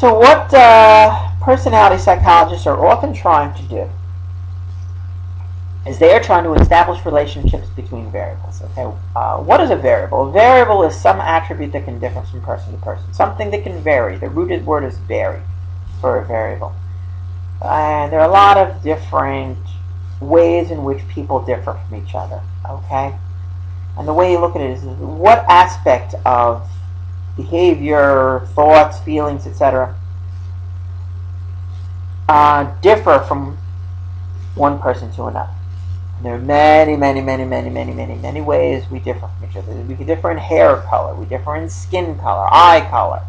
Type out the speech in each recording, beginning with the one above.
So what personality psychologists are often trying to do is they are trying to establish relationships between variables. Okay, what is a variable? A variable is some attribute that can differ from person to person. Something that can vary. The rooted word is vary for a variable. And there are a lot of different ways in which people differ from each other. Okay, and the way you look at it is what aspect of behavior, thoughts, feelings, etc. Differ from one person to another. And there are many ways we differ from each other. We can differ in hair color, we differ in skin color, eye color,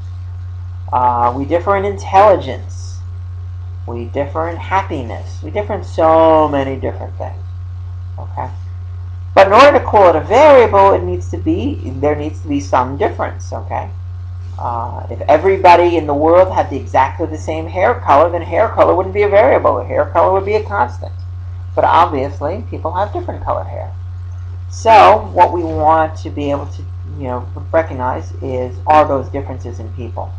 we differ in intelligence, we differ in happiness, we differ in so many different things. Okay? But in order to call it a variable, there needs to be some difference. Okay? If everybody in the world had exactly the same hair color, then hair color wouldn't be a variable. Hair color would be a constant. But obviously, people have different colored hair. So what we want to be able to recognize are those differences in people.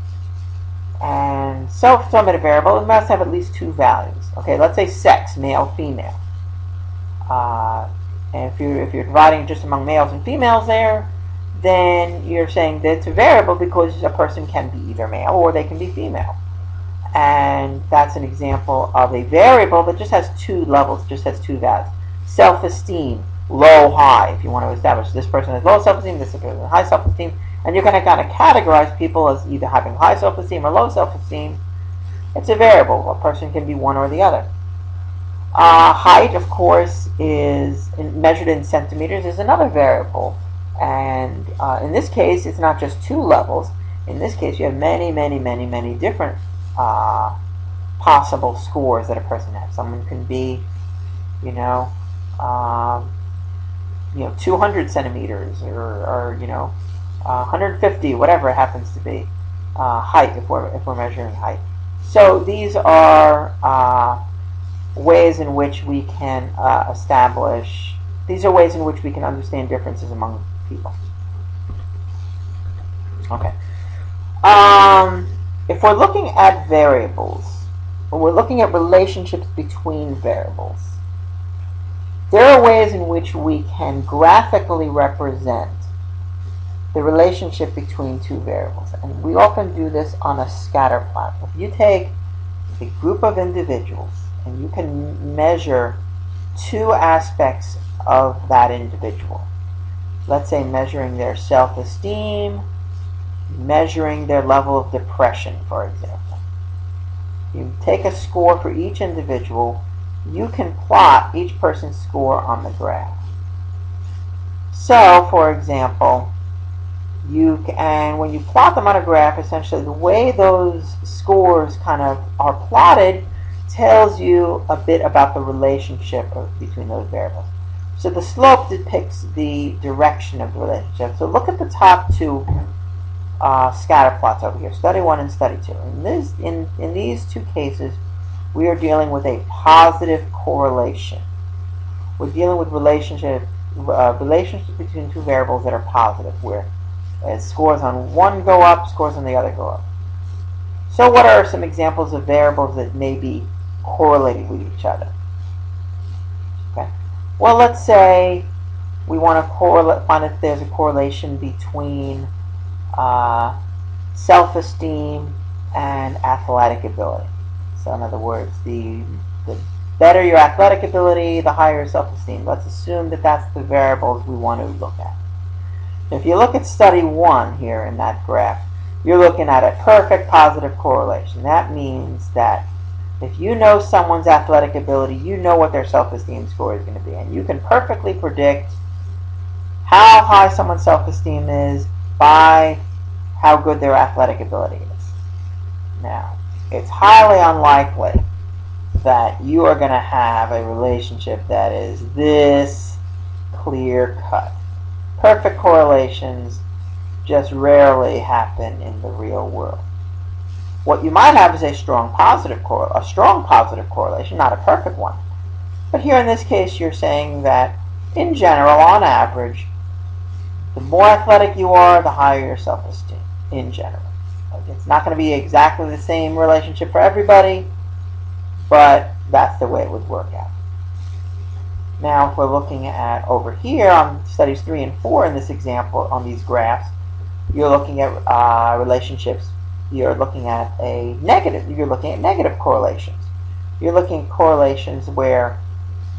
And so to submit a variable, it must have at least two values. Okay, let's say sex, male, female. And if you're dividing just among males and females there, then you're saying that it's a variable because a person can be either male or they can be female. And that's an example of a variable that just has two levels, just has two values. Self-esteem, low, high. If you want to establish this person has low self-esteem, this person has high self-esteem, and you're going to kind of categorize people as either having high self-esteem or low self-esteem, it's a variable. A person can be one or the other. Height, of course, is measured in centimeters, is another variable. And in this case, it's not just two levels. In this case, you have many different possible scores that a person has. Someone can be, 200 centimeters or 150, whatever it happens to be. Height, if we're measuring height. So these are ways in which we can establish. These are ways in which we can understand differences among people. Okay. If we're looking at variables, or we're looking at relationships between variables, there are ways in which we can graphically represent the relationship between two variables. And we often do this on a scatter plot. If you take a group of individuals and you can measure two aspects of that individual, let's say measuring their self-esteem, measuring their level of depression, for example. You take a score for each individual, you can plot each person's score on the graph. So, for example, when you plot them on a graph, essentially the way those scores kind of are plotted tells you a bit about the relationship between those variables. So the slope depicts the direction of the relationship. So look at the top two scatter plots over here, study 1 and study 2. In these two cases, we are dealing with a positive correlation. We're dealing with relationships between two variables that are positive, where scores on one go up, scores on the other go up. So what are some examples of variables that may be correlated with each other? Okay. Well, let's say we want to find if there's a correlation between self-esteem and athletic ability. So in other words, the better your athletic ability, the higher your self-esteem. Let's assume that that's the variables we want to look at. If you look at study 1 here in that graph, you're looking at a perfect positive correlation. That means that if you know someone's athletic ability, you know what their self-esteem score is going to be. And you can perfectly predict how high someone's self-esteem is by how good their athletic ability is. Now, it's highly unlikely that you are going to have a relationship that is this clear-cut. Perfect correlations just rarely happen in the real world. What you might have is a strong positive correlation, not a perfect one. But here in this case, you're saying that, in general, on average, the more athletic you are, the higher your self-esteem, in general. It's not going to be exactly the same relationship for everybody, but that's the way it would work out. Now, if we're looking at over here on studies 3 and 4 in this example, on these graphs, you're looking at relationships. You're looking at You're looking at negative correlations. You're looking at correlations where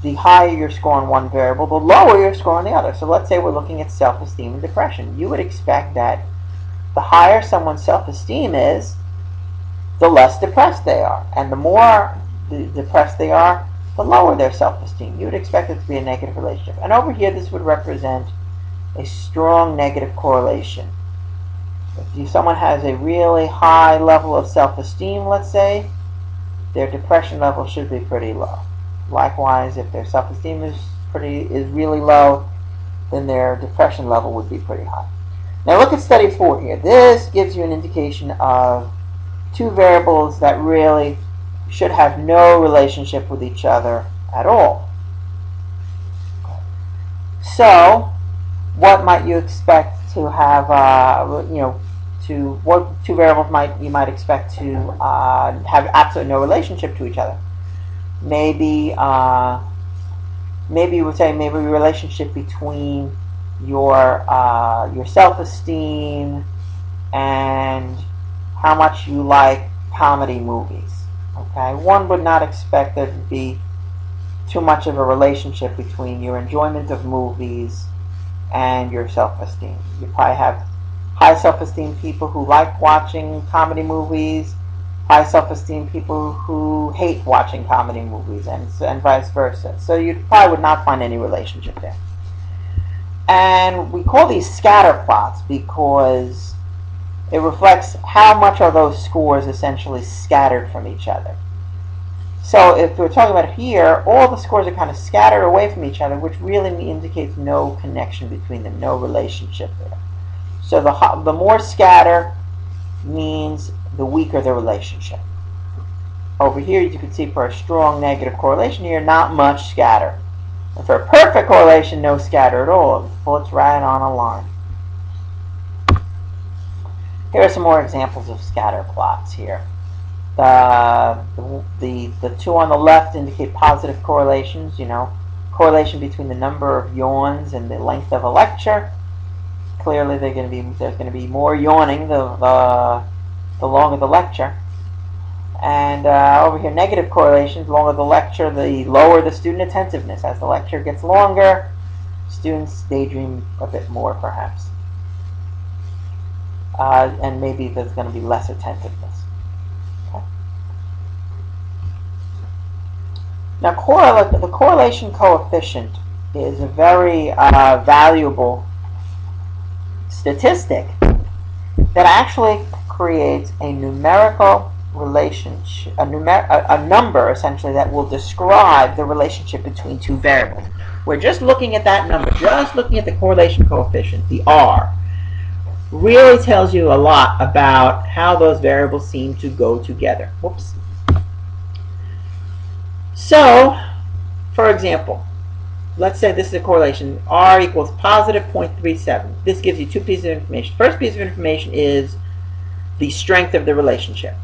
the higher your score on one variable, the lower your score on the other. So let's say we're looking at self-esteem and depression. You would expect that the higher someone's self-esteem is, the less depressed they are. And the more depressed they are, the lower their self-esteem. You would expect it to be a negative relationship. And over here, this would represent a strong negative correlation. If someone has a really high level of self-esteem, let's say, their depression level should be pretty low. Likewise, if their self-esteem is really low, then their depression level would be pretty high. Now look at study 4 here. This gives you an indication of two variables that really should have no relationship with each other at all. So, what might you expect to have, what two variables you might expect to have absolutely no relationship to each other? Maybe you would say maybe a relationship between your self-esteem and how much you like comedy movies. Okay, one would not expect there to be too much of a relationship between your enjoyment of movies and your self-esteem. You probably have high self-esteem people who like watching comedy movies, high self-esteem people who hate watching comedy movies, and vice versa. So you probably would not find any relationship there. And we call these scatter plots because it reflects how much are those scores essentially scattered from each other. So if we're talking about here, all the scores are kind of scattered away from each other, which really indicates no connection between them, no relationship there. So the more scatter means the weaker the relationship. Over here, you can see for a strong negative correlation here, not much scatter. And for a perfect correlation, no scatter at all. It floats right on a line. Here are some more examples of scatter plots here. The two on the left indicate positive correlations, correlation between the number of yawns and the length of a lecture. Clearly, there's going to be more yawning the longer the lecture. And over here, negative correlations, the longer the lecture, the lower the student attentiveness. As the lecture gets longer, students daydream a bit more, perhaps. And maybe there's going to be less attentiveness. Okay. Now, the correlation coefficient is a very valuable statistic that actually creates a numerical relationship, a number essentially that will describe the relationship between two variables. We're just looking at that number, just looking at the correlation coefficient, the R, really tells you a lot about how those variables seem to go together. Whoops. So, for example, let's say this is a correlation, R equals positive 0.37. This gives you two pieces of information. First piece of information is the strength of the relationship.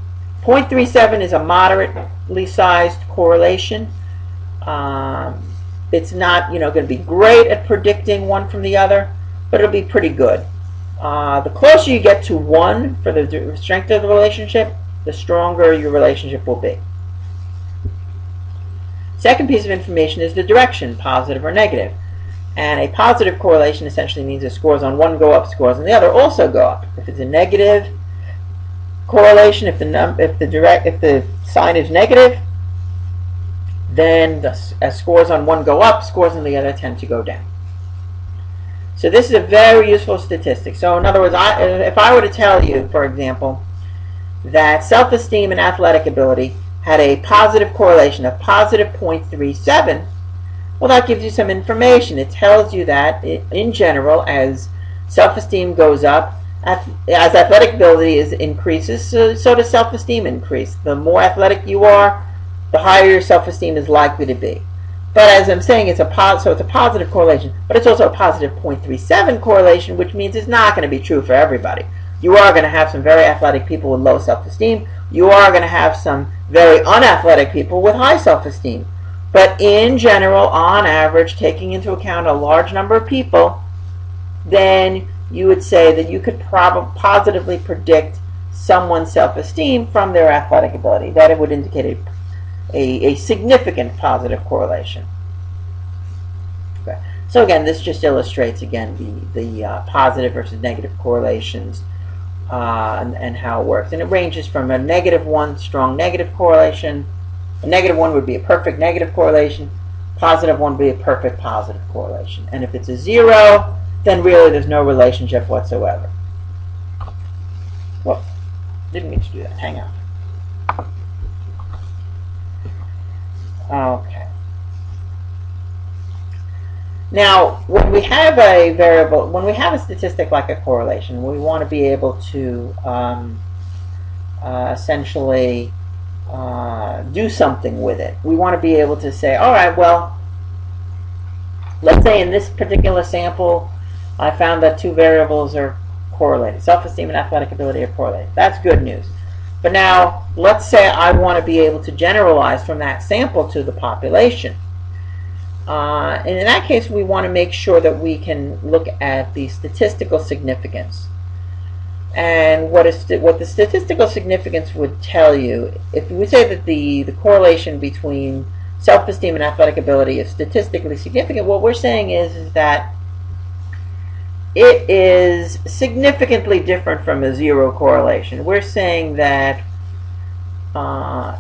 0.37 is a moderately sized correlation. It's not, going to be great at predicting one from the other, but it'll be pretty good. The closer you get to 1 for the strength of the relationship, the stronger your relationship will be. Second piece of information is the direction, positive or negative. And a positive correlation essentially means that scores on one go up, scores on the other also go up. If it's a negative correlation, if the sign is negative, then as scores on one go up, scores on the other tend to go down. So this is a very useful statistic. So in other words, if I were to tell you, for example, that self-esteem and athletic ability had a positive correlation of positive 0.37, well, that gives you some information. It tells you that, in general, as self-esteem goes up, as athletic ability increases, so does self-esteem increase. The more athletic you are, the higher your self-esteem is likely to be. But as I'm saying, it's a positive correlation, but it's also a positive 0.37 correlation, which means it's not going to be true for everybody. You are going to have some very athletic people with low self-esteem. You are going to have some very unathletic people with high self-esteem. But in general, on average, taking into account a large number of people, then you would say that you could positively predict someone's self-esteem from their athletic ability. That it would indicate a significant positive correlation. Okay. So again, this just illustrates again the positive versus negative correlations and how it works. And it ranges from a -1 strong negative correlation. A -1 would be a perfect negative correlation. +1 would be a perfect positive correlation. And if it's a 0, then really there's no relationship whatsoever. Whoops, didn't mean to do that. Hang on. Okay. Now, when we have a variable, when we have a statistic like a correlation, we want to be able to essentially do something with it. We want to be able to say, all right, well, let's say in this particular sample, I found that 2 variables are correlated. Self-esteem and athletic ability are correlated. That's good news. But now, let's say I want to be able to generalize from that sample to the population. And in that case, we want to make sure that we can look at the statistical significance. And what the statistical significance would tell you, if we say that the correlation between self-esteem and athletic ability is statistically significant, what we're saying is that it is significantly different from a 0 correlation. We're saying that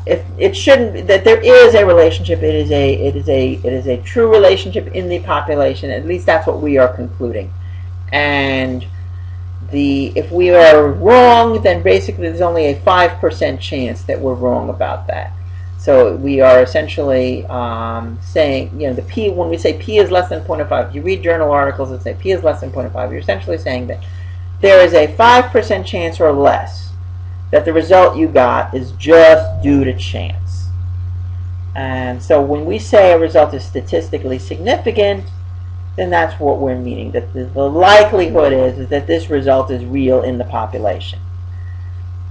if it shouldn't, that there is a relationship. It is a true relationship in the population. At least that's what we are concluding. And if we are wrong, then basically there's only a 5% chance that we're wrong about that. So we are essentially saying, the p, when we say p is less than 0.05, if you read journal articles that say p is less than 0.05, you're essentially saying that there is a 5% chance or less that the result you got is just due to chance. And so when we say a result is statistically significant, then that's what we're meaning, that the likelihood is that this result is real in the population.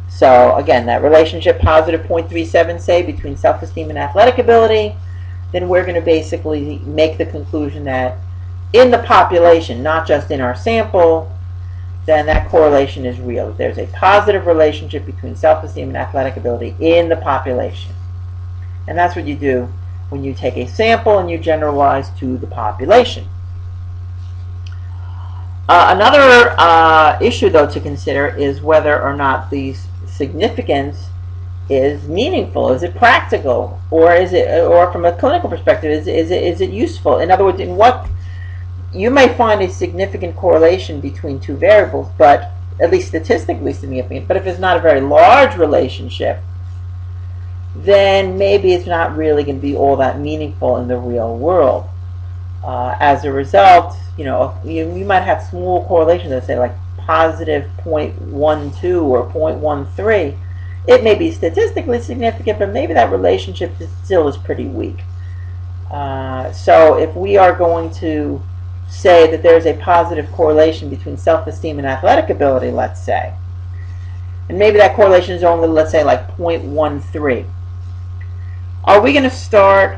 So again, that relationship positive 0.37, say, between self-esteem and athletic ability, then we're going to basically make the conclusion that in the population, not just in our sample, then that correlation is real. There's a positive relationship between self-esteem and athletic ability in the population. And that's what you do when you take a sample and you generalize to the population. Another issue, though, to consider is whether or not the significance is meaningful. Is it practical, or is it, or from a clinical perspective, is it useful? In other words, in what you may find a significant correlation between 2 variables, but at least statistically significant. But if it's not a very large relationship, then maybe it's not really going to be all that meaningful in the real world. As a result, you might have small correlations that say like positive 0.12 or 0.13. It may be statistically significant, but maybe that relationship still is pretty weak. So if we are going to say that there's a positive correlation between self-esteem and athletic ability, let's say, and maybe that correlation is only, let's say, like 0.13, are we going to start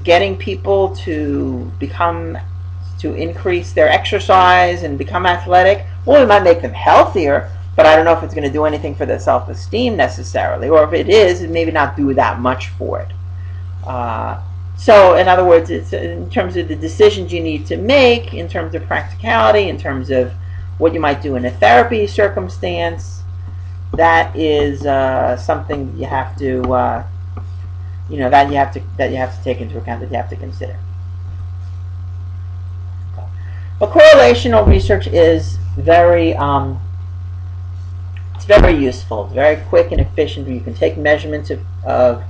getting people to increase their exercise and become athletic? Well, it might make them healthier, but I don't know if it's going to do anything for their self-esteem necessarily, or if it is, it maybe not do that much for it. So, in other words, it's in terms of the decisions you need to make, in terms of practicality, in terms of what you might do in a therapy circumstance, that is something you have to, that you have to take into account, that you have to consider. But correlational research is very, it's very useful. It's very quick and efficient. You can take measurements of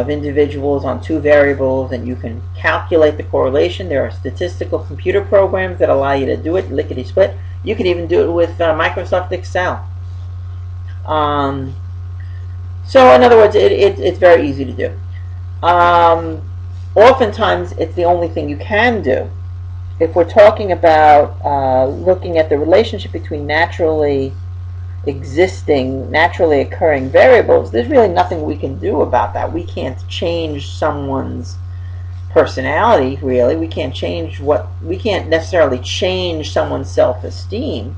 individuals on 2 variables, and you can calculate the correlation. There are statistical computer programs that allow you to do it lickety-split. You can even do it with Microsoft Excel. So in other words, it's very easy to do. Oftentimes, it's the only thing you can do. If we're talking about looking at the relationship between naturally existing, naturally occurring variables, there's really nothing we can do about that. We can't change someone's personality, really. We can't necessarily change someone's self-esteem.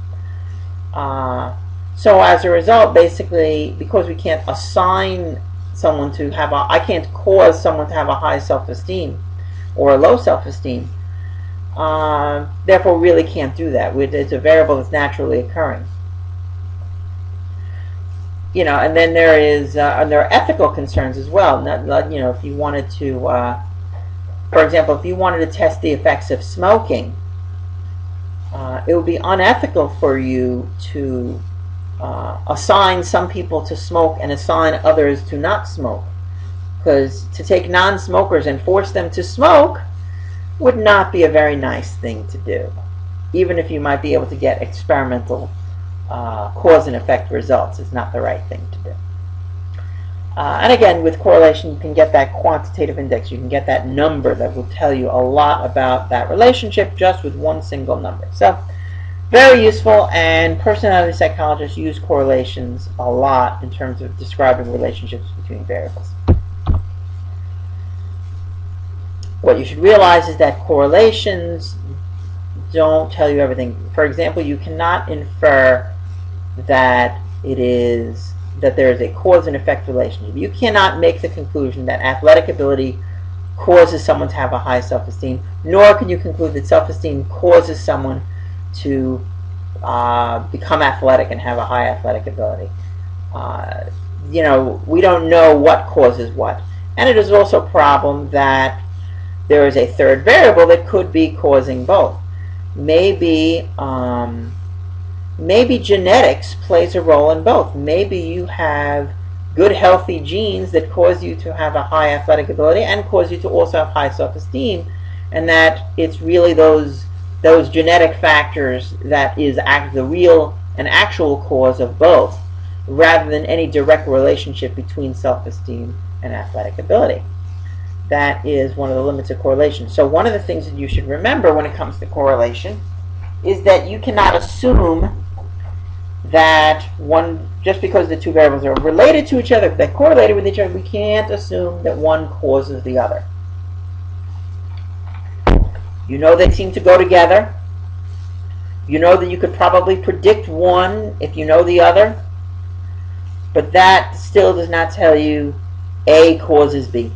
So as a result, basically, because we can't assign someone to have I can't cause someone to have a high self-esteem or a low self-esteem, therefore we really can't do that. It's a variable that's naturally occurring. And then there are ethical concerns as well. If you wanted to, for example, if you wanted to test the effects of smoking, it would be unethical for you to assign some people to smoke and assign others to not smoke. Because to take non-smokers and force them to smoke would not be a very nice thing to do, even if you might be able to get experimental cause and effect results. It's not the right thing to do. And again, with correlation, you can get that quantitative index. You can get that number that will tell you a lot about that relationship just with one single number. So, very useful, and personality psychologists use correlations a lot in terms of describing relationships between variables. What you should realize is that correlations don't tell you everything. For example, you cannot infer that there is a cause and effect relationship. You cannot make the conclusion that athletic ability causes someone to have a high self-esteem, nor can you conclude that self-esteem causes someone to become athletic and have a high athletic ability. We don't know what causes what. And it is also a problem that there is a third variable that could be causing both. Maybe genetics plays a role in both. Maybe you have good, healthy genes that cause you to have a high athletic ability and cause you to also have high self-esteem, and that it's really those genetic factors that is the real and actual cause of both, rather than any direct relationship between self-esteem and athletic ability. That is one of the limits of correlation. So one of the things that you should remember when it comes to correlation is that you cannot assume that just because the two variables are related to each other, if they're correlated with each other, we can't assume that one causes the other. They seem to go together. That you could probably predict one if you know the other, but that still does not tell you A causes B.